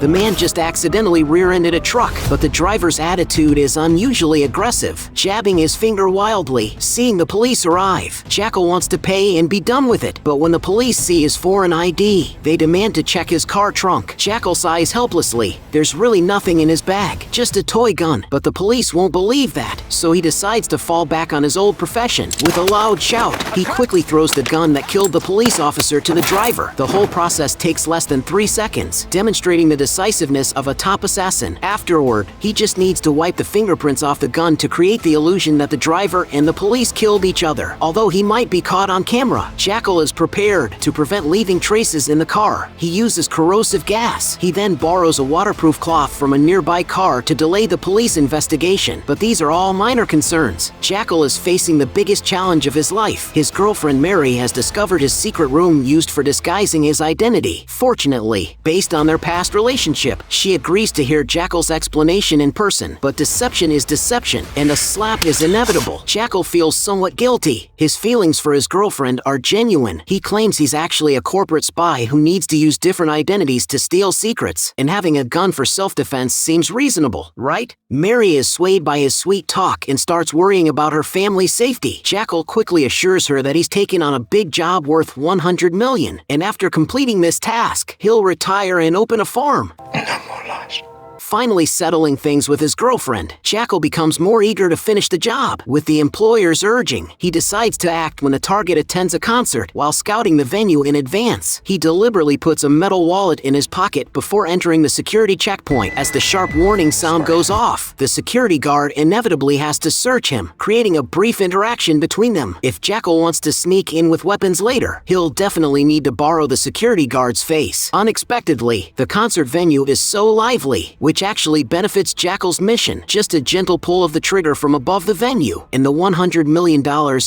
The man just accidentally rear-ended a truck, but the driver's attitude is unusually aggressive, jabbing his finger wildly. Seeing the police arrive, Jackal wants to pay and be done with it, but when the police see his foreign ID, they demand to check his car trunk. Jackal sighs helplessly. There's really nothing in his bag, just a toy gun, but the police won't believe that, so he decides to fall back on his old profession. With a loud shout, he quickly throws the gun that killed the police officer to the driver. The whole process takes less than 3 seconds, demonstrating the decisiveness of a top assassin. Afterward, he just needs to wipe the fingerprints off the gun to create the illusion that the driver and the police killed each other. Although he might be caught on camera, Jackal is prepared to prevent leaving traces in the car. He uses corrosive gas. He then borrows a waterproof cloth from a nearby car to delay the police investigation. But these are all minor concerns. Jackal is facing the biggest challenge of his life. His girlfriend Mary has discovered his secret room used for disguising his identity. Fortunately, based on their past relationship, she agrees to hear Jackal's explanation in person. But deception is deception, and a slap is inevitable. Jackal feels somewhat guilty. His feelings for his girlfriend are genuine. He claims he's actually a corporate spy who needs to use different identities to steal secrets, and having a gun for self-defense seems reasonable, right? Mary is swayed by his sweet talk and starts worrying about her family's safety. Jackal quickly assures her that he's taken on a big job worth $100 million, and after completing this task, he'll retire and open a farm. No more lies. Finally settling things with his girlfriend, Jackal becomes more eager to finish the job. With the employer's urging, he decides to act when the target attends a concert while scouting the venue in advance. He deliberately puts a metal wallet in his pocket before entering the security checkpoint. As the sharp warning sound goes off, the security guard inevitably has to search him, creating a brief interaction between them. If Jackal wants to sneak in with weapons later, he'll definitely need to borrow the security guard's face. Unexpectedly, the concert venue is so lively, which actually benefits Jackal's mission. Just a gentle pull of the trigger from above the venue, and the $100 million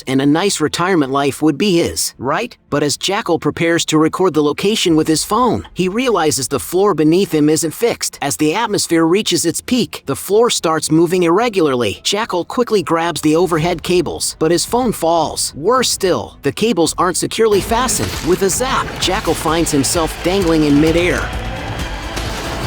and a nice retirement life would be his, right? But as Jackal prepares to record the location with his phone, he realizes the floor beneath him isn't fixed. As the atmosphere reaches its peak, the floor starts moving irregularly. Jackal quickly grabs the overhead cables, but his phone falls. Worse still, the cables aren't securely fastened. With a zap, Jackal finds himself dangling in midair.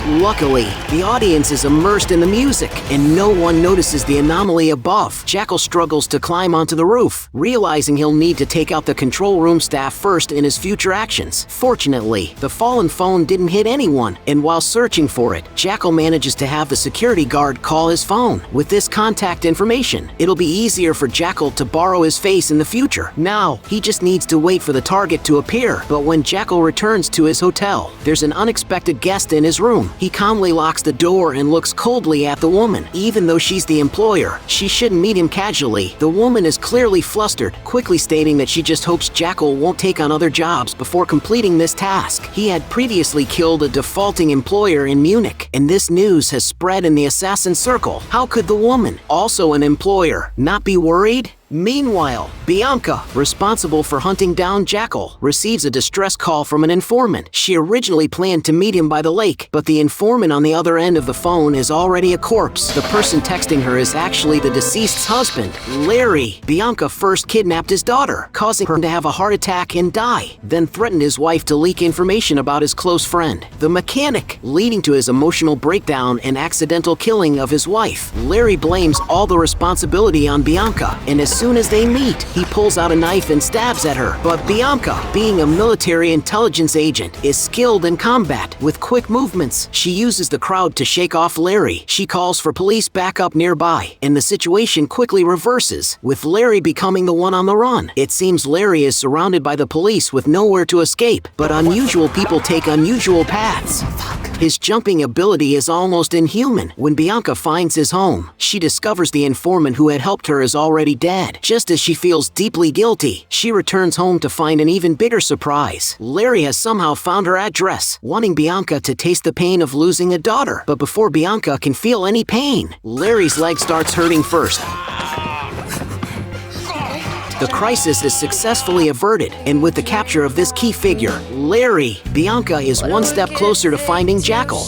Luckily, the audience is immersed in the music, and no one notices the anomaly above. Jackal struggles to climb onto the roof, realizing he'll need to take out the control room staff first in his future actions. Fortunately, the fallen phone didn't hit anyone, and while searching for it, Jackal manages to have the security guard call his phone. With this contact information, it'll be easier for Jackal to borrow his face in the future. Now, he just needs to wait for the target to appear. But when Jackal returns to his hotel, there's an unexpected guest in his room. He calmly locks the door and looks coldly at the woman. Even though she's the employer, she shouldn't meet him casually. The woman is clearly flustered, quickly stating that she just hopes Jackal won't take on other jobs before completing this task. He had previously killed a defaulting employer in Munich, and this news has spread in the assassin circle. How could the woman, also an employer, not be worried? Meanwhile, Bianca, responsible for hunting down Jackal, receives a distress call from an informant. She originally planned to meet him by the lake, but the informant on the other end of the phone is already a corpse. The person texting her is actually the deceased's husband, Larry. Bianca first kidnapped his daughter, causing her to have a heart attack and die, then threatened his wife to leak information about his close friend, the mechanic, leading to his emotional breakdown and accidental killing of his wife. Larry blames all the responsibility on Bianca, and as soon as they meet, he pulls out a knife and stabs at her. But Bianca, being a military intelligence agent, is skilled in combat. With quick movements, she uses the crowd to shake off Larry. She calls for police backup nearby, and the situation quickly reverses, with Larry becoming the one on the run. It seems Larry is surrounded by the police with nowhere to escape, but unusual people take unusual paths. His jumping ability is almost inhuman. When Bianca finds his home, she discovers the informant who had helped her is already dead. Just as she feels deeply guilty, she returns home to find an even bigger surprise. Larry has somehow found her address, wanting Bianca to taste the pain of losing a daughter. But before Bianca can feel any pain, Larry's leg starts hurting first. The crisis is successfully averted, and with the capture of this key figure, Larry, Bianca is one step closer to finding Jackal.